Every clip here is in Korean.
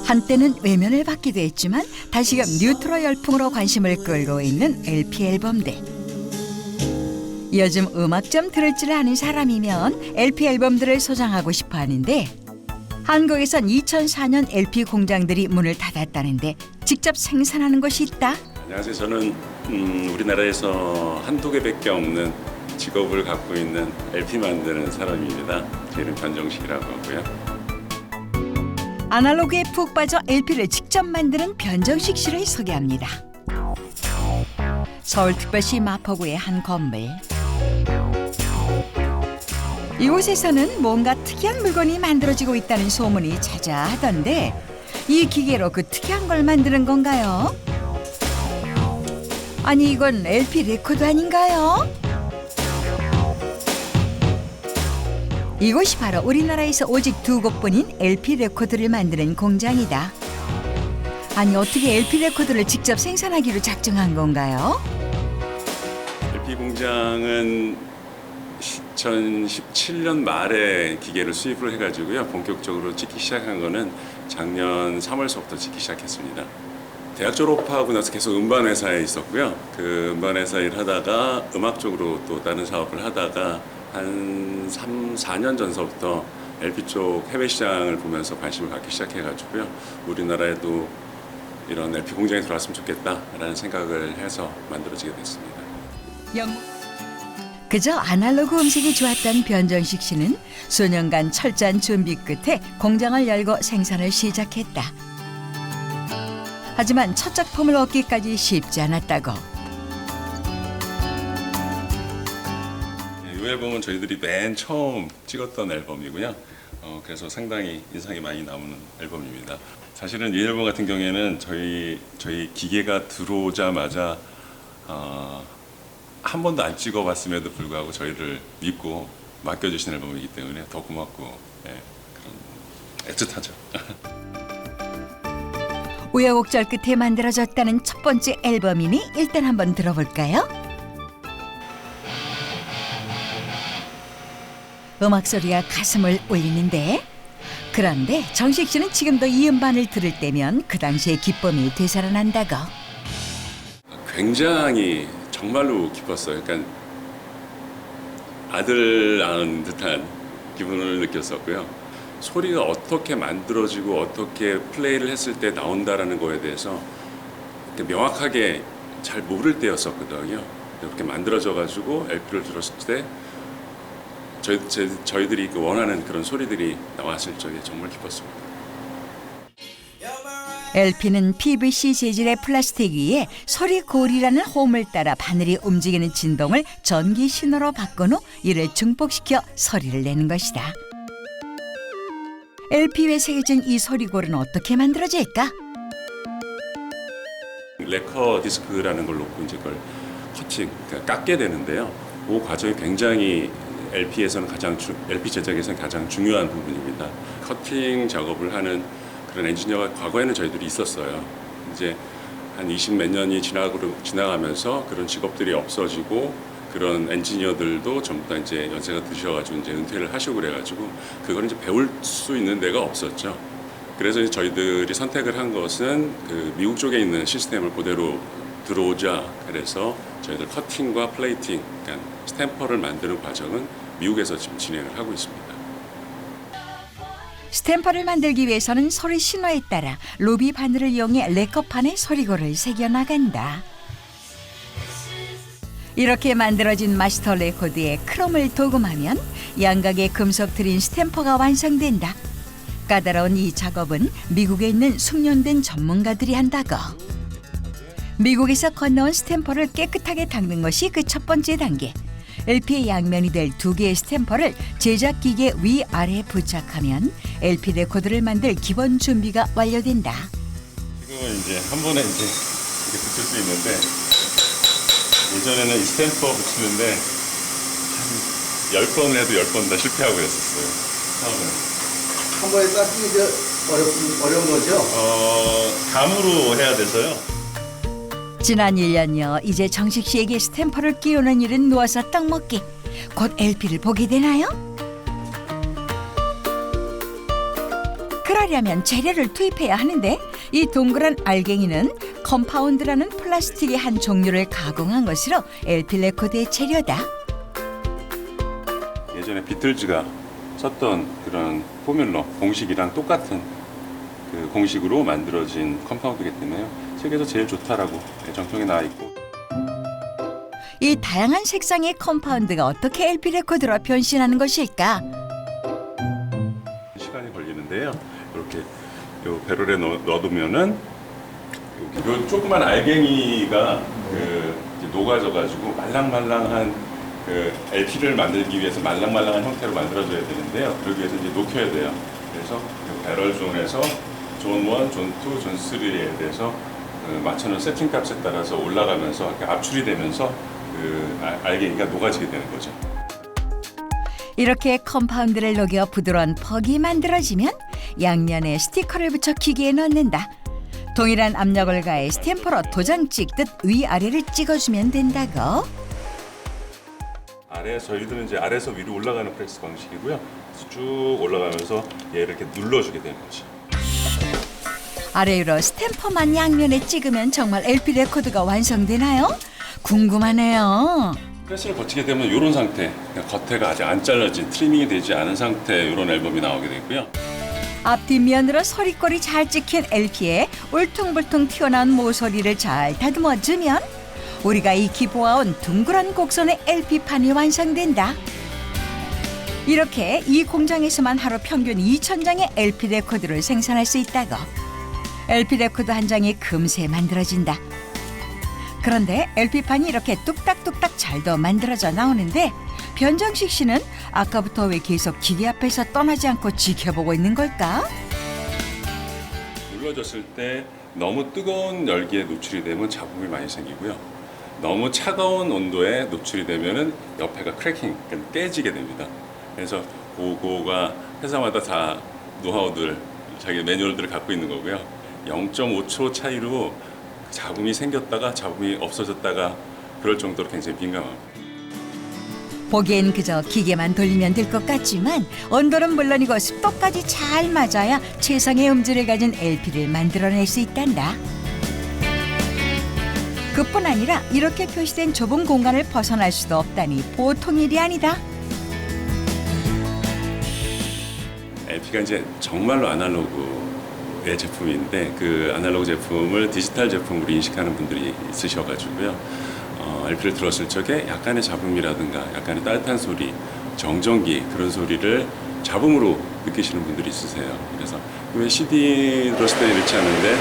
한때는 외면을 받기도 했지만 다시금 뉴트로 열풍으로 관심을 끌고 있는 LP 앨범들. 요즘 음악 좀 들을 줄 아는 사람이면 LP 앨범들을 소장하고 싶어 하는데 한국에선 2004년 LP 공장들이 문을 닫았다는데 직접 생산하는 곳이 있다. 안녕하세요. 저는 우리나라에서 한두 개밖에 없는 직업을 갖고 있는 LP 만드는 사람입니다. 제 이름 변정식이라고 하고요. 아날로그에 푹 빠져 LP를 직접 만드는 변정식 씨를 소개합니다. 서울특별시 마포구의 한 건물. 이곳에서는 뭔가 특이한 물건이 만들어지고 있다는 소문이 자자하던데 이 기계로 그 특이한 걸 만드는 건가요? 아니 이건 LP 레코드 아닌가요? 이곳이 바로 우리나라에서 오직 2곳뿐인 LP 레코드를 만드는 공장이다. 아니 어떻게 LP 레코드를 직접 생산하기로 작정한 건가요? LP 공장은 2017년 말에 기계를 수입을 해가지고요. 본격적으로 찍기 시작한 거는 작년 3월서부터 찍기 시작했습니다. 대학 졸업하고 나서 계속 음반 회사에 있었고요. 그 음반 회사 일 하다가 음악 쪽으로 또 다른 사업을 하다가 한 3, 4년 전서부터 LP 쪽 해외 시장을 보면서 관심을 갖기 시작해가지고요. 우리나라에도 이런 LP 공장이 들어왔으면 좋겠다라는 생각을 해서 만들어지게 됐습니다. 그저 아날로그 음색이 좋았던 변정식 씨는 수년간 철저한 준비 끝에 공장을 열고 생산을 시작했다. 하지만 첫 작품을 얻기까지 쉽지 않았다고. 이 앨범은 저희들이 맨 처음 찍었던 앨범이고요. 그래서 상당히 인상이 많이 남는 앨범입니다. 사실은 이 앨범 같은 경우에는 저희 기계가 들어오자마자 한 번도 안 찍어봤음에도 불구하고 저희를 믿고 맡겨주신 앨범이기 때문에 더 고맙고 그런 애틋하죠. 우여곡절 끝에 만들어졌다는 첫 번째 앨범이니 일단 한번 들어볼까요? 음악 소리가 가슴을 울리는데 그런데 정식 씨는 지금도 이 음반을 들을 때면 그 당시의 기쁨이 되살아난다고. 굉장히 정말로 기뻤어요. 그러니까 아들 낳은 듯한 기분을 느꼈었고요. 소리가 어떻게 만들어지고 어떻게 플레이를 했을 때 나온다라는 거에 대해서 명확하게 잘 모를 때였었거든요. 이렇게 만들어져가지고 LP를 들었을 때 저희들이 원하는 그런 소리들이 나왔을 적에 정말 기뻤습니다. LP는 PVC 재질의 플라스틱 위에 소리골이라는 홈을 따라 바늘이 움직이는 진동을 전기 신호로 바꾼 후 이를 증폭시켜 소리를 내는 것이다. LP에 새겨진 이 소리골은 어떻게 만들어질까? 레커 디스크라는 걸 놓고 이제 그걸 그러니까 깎게 되는데요. 그 과정이 굉장히 LP에서는 LP 제작에서는 가장 중요한 부분입니다. 커팅 작업을 하는 그런 엔지니어가 과거에는 저희들이 있었어요. 이제 한 20 몇 년이 지나가면서 그런 직업들이 없어지고 그런 엔지니어들도 전부 다 이제 연세가 드셔가지고 이제 은퇴를 하시고 그래가지고 그걸 이제 배울 수 있는 데가 없었죠. 그래서 이제 저희들이 선택을 한 것은 그 미국 쪽에 있는 시스템을 그대로 들어오자. 그래서 저희들 커팅과 플레이팅, 그러니까 스탬퍼를 만드는 과정은 미국에서 지금 진행을 하고 있습니다. 스탬퍼를 만들기 위해서는 소리 신호에 따라 로비 바늘을 이용해 레커판에 소리골을 새겨 나간다. 이렇게 만들어진 마스터 레코드에 크롬을 도금하면 양각의 금속 트린 스탬퍼가 완성된다. 까다로운 이 작업은 미국에 있는 숙련된 전문가들이 한다고. 미국에서 건너온 스탬퍼를 깨끗하게 닦는 것이 그 첫 번째 단계. LP의 양면이 될 2개의 스탬퍼를 제작기계 위아래에 부착하면 LP 레코드를 만들 기본 준비가 완료된다. 지금은 이제 한 번에 이제 이렇게 붙일 수 있는데 예전에는 이 스탬퍼 붙이는데 한 10번을 해도 10번 다 실패하고 그랬었어요. 처음에. 한 번에 깎기 이제 어려운 거죠? 감으로 해야 돼서요. 지난 1년여 이제 정식 씨에게 스탬퍼를 끼우는 일은 누워서 떡 먹기. 곧 LP를 보게 되나요? 그러려면 재료를 투입해야 하는데 이 동그란 알갱이는 컴파운드라는 플라스틱의 한 종류를 가공한 것으로 LP 레코드의 재료다. 예전에 비틀즈가 썼던 그런 포뮬러 공식이랑 똑같은 그 공식으로 만들어진 컴파운드이기 때문에요. 세계에서 제일 좋다라고 정평에 나와 있고. 이 다양한 색상의 컴파운드가 어떻게 LP 레코드로 변신하는 것일까? 시간이 걸리는데요. 이렇게 요 배럴에 넣어두면은 요 조그만 알갱이가 이제 녹아져가지고 말랑말랑한 그 LP를 만들기 위해서 말랑말랑한 형태로 만들어져야 되는데요. 그러기 위해서 이제 녹여야 돼요. 그래서 그 배럴 존에서 존 1, 존 2, 존 3에 대해서 맞춰놓은 세팅 값에 따라서 올라가면서 이렇게 압출이 되면서 그 알갱이가 녹아지게 되는 거죠. 이렇게 컴파운드를 녹여 부드러운 퍽이 만들어지면 양면에 스티커를 붙여 기계에 넣는다. 동일한 압력을 가해 스탬퍼로 도장 찍듯 위아래를 찍어주면 된다고. 저희들은 이제 아래에서 위로 올라가는 프레스 방식이고요. 그래서 쭉 올라가면서 얘를 이렇게 눌러주게 되는 거죠. 아래 위로 스탬퍼만 양면에 찍으면 정말 LP 레코드가 완성되나요? 궁금하네요. 프레스를 거치게 되면 이런 상태, 그러니까 겉에가 아직 안 잘라진 트리밍이 되지 않은 상태 이런 앨범이 나오게 되고요. 앞뒷면으로 소리꼴이 잘 찍힌 LP에 울퉁불퉁 튀어나온 모서리를 잘 다듬어주면 우리가 익히 보아온 둥그런 곡선의 LP판이 완성된다. 이렇게 이 공장에서만 하루 평균 2,000장의 LP 레코드를 생산할 수 있다고. LP 레코드 한 장이 금세 만들어진다. 그런데 LP판이 이렇게 뚝딱뚝딱 잘도 만들어져 나오는데 변정식 씨는 아까부터 왜 계속 기계 앞에서 떠나지 않고 지켜보고 있는 걸까? 눌러졌을 때 너무 뜨거운 열기에 노출이 되면 잡음이 많이 생기고요. 너무 차가운 온도에 노출이 되면은 옆에가 크래킹, 그러니까 깨지게 됩니다. 그래서 그거가 회사마다 다 노하우들, 자기 매뉴얼들을 갖고 있는 거고요. 0.5초 차이로 잡음이 생겼다가 잡음이 없어졌다가 그럴 정도로 굉장히 민감합니다. 보기엔 그저 기계만 돌리면 될 것 같지만 온도는 물론이고 습도까지 잘 맞아야 최상의 음질을 가진 LP를 만들어낼 수 있단다. 그뿐 아니라 이렇게 표시된 좁은 공간을 벗어날 수도 없다니 보통 일이 아니다. LP가 이제 정말로 아날로그의 제품인데 그 아날로그 제품을 디지털 제품으로 인식하는 분들이 있으셔가지고요. LP를 들었을 적에 약간의 잡음이라든가 약간의 따뜻한 소리, 정전기 그런 소리를 잡음으로 느끼시는 분들이 있으세요. 그래서 왜 CD 들었을 때는 이렇지 않은데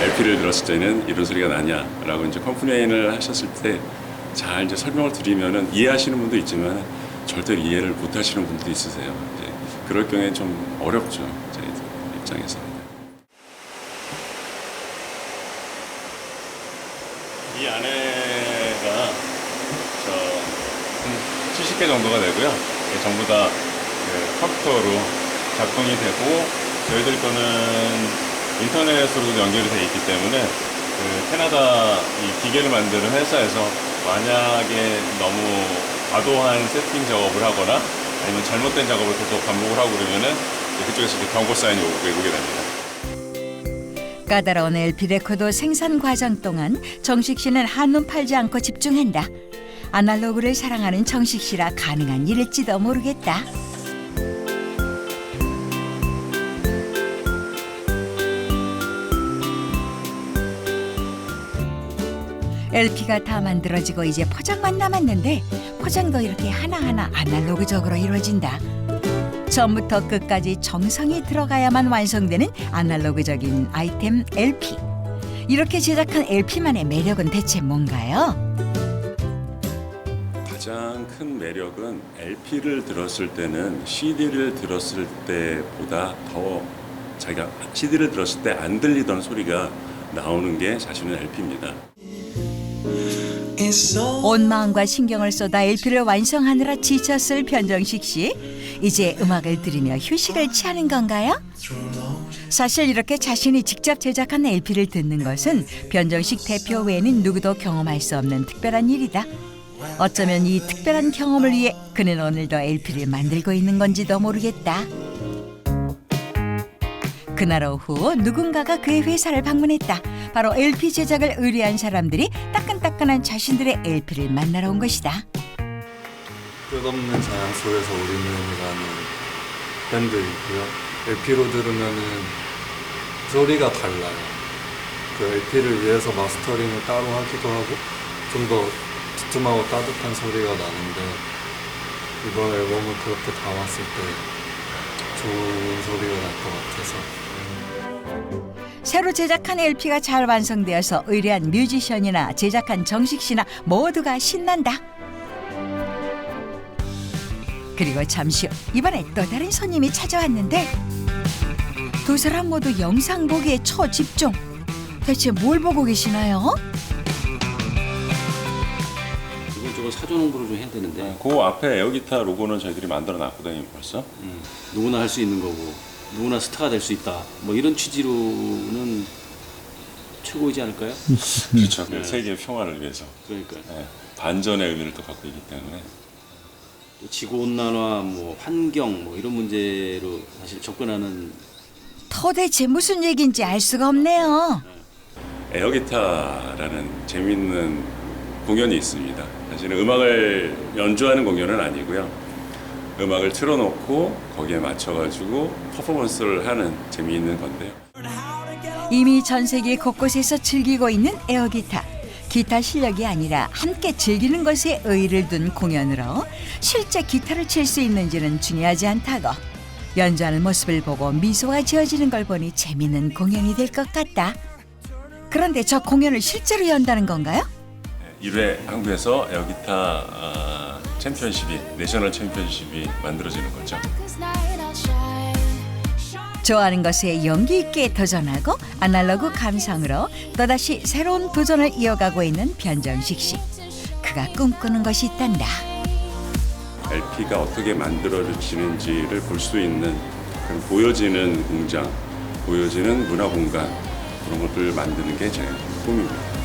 LP를 들었을 때는 이런 소리가 나냐라고 이제 컴플레인을 하셨을 때 잘 이제 설명을 드리면은 이해하시는 분도 있지만 절대 이해를 못 하시는 분도 있으세요. 이제 그럴 경우에 좀 어렵죠. 제 입장에서는. 이 안에가 70개 정도가 되고요. 전부 다 컴퓨터로 작동이 되고 저희들 거는 인터넷으로도 연결이 되어 있기 때문에 그 캐나다 이 기계를 만드는 회사에서 만약에 너무 과도한 세팅 작업을 하거나 아니면 잘못된 작업을 계속 반복을 하고 그러면은 그쪽에서 경고 사인이 오게 됩니다. 까다로운 LP 레코드 생산 과정 동안 정식 씨는 한눈 팔지 않고 집중한다. 아날로그를 사랑하는 정식 씨라 가능한 일일지도 모르겠다. LP가 다 만들어지고 이제 포장만 남았는데 포장도 이렇게 하나하나 아날로그적으로 이루어진다. 처음부터 끝까지 정성이 들어가야만 완성되는 아날로그적인 아이템 LP. 이렇게 제작한 LP만의 매력은 대체 뭔가요? 가장 큰 매력은 LP를 들었을 때는 CD를 들었을 때보다 더 자기가 CD를 들었을 때 안 들리던 소리가 나오는 게 사실은 LP입니다. 온 마음과 신경을 쏟아 LP를 완성하느라 지쳤을 변정식 씨. 이제 음악을 들으며 휴식을 취하는 건가요? 사실 이렇게 자신이 직접 제작한 LP를 듣는 것은 변정식 대표 외에는 누구도 경험할 수 없는 특별한 일이다. 어쩌면 이 특별한 경험을 위해 그는 오늘도 LP를 만들고 있는 건지도 모르겠다. 그날 오후 누군가가 그의 회사를 방문했다. 바로 LP 제작을 의뢰한 사람들이 따끈따끈한 자신들의 LP를 만나러 온 것이다. 끝없는 자연 속에서 우리는이라는 밴드 있고요. LP로 들으면은 소리가 달라요. 그 LP를 위해서 마스터링을 따로 하기도 하고 좀 더 두툼하고 따뜻한 소리가 나는데 이번 앨범은 그렇게 담았을 때 좋은 소리가 날 것 같아서. 새로 제작한 LP가 잘 완성되어서 의뢰한 뮤지션이나 제작한 정식 씨나 모두가 신난다. 그리고 잠시 후 이번에 또 다른 손님이 찾아왔는데 두 사람 모두 영상 보기에 초집중. 대체 뭘 보고 계시나요? 이건 사전 홍보를 좀 해야 되는데 그 앞에 에어기타 로고는 저희들이 만들어 놨거든요 벌써. 누구나 할 수 있는 거고 누구나 스타가 될 수 있다. 뭐 이런 취지로는 최고이지 않을까요? 그렇죠. 세계 평화를 위해서. 그러니까 네, 반전의 의미를 또 갖고 있기 때문에. 또 지구 온난화, 뭐 환경, 뭐 이런 문제로 사실 접근하는 도대체 무슨 얘기인지 알 수가 없네요. 에어기타라는 재미있는 공연이 있습니다. 사실은 음악을 연주하는 공연은 아니고요. 음악을 틀어놓고 거기에 맞춰가지고 퍼포먼스를 하는 재미있는 건데요. 이미 전 세계 곳곳에서 즐기고 있는 에어기타. 기타 실력이 아니라 함께 즐기는 것에 의의를 둔 공연으로 실제 기타를 칠 수 있는지는 중요하지 않다고. 연주하는 모습을 보고 미소가 지어지는 걸 보니 재미있는 공연이 될 것 같다. 그런데 저 공연을 실제로 연다는 건가요? 1회 한국에서 에어기타 챔피언십이, 내셔널 챔피언십이 만들어지는 거죠. 좋아하는 것에 용기 있게 도전하고 아날로그 감성으로 또다시 새로운 도전을 이어가고 있는 변정식 씨. 그가 꿈꾸는 것이 있단다. LP가 어떻게 만들어지는지를 볼 수 있는 그런 보여지는 공장, 보여지는 문화 공간 그런 것들을 만드는 게 제 꿈입니다.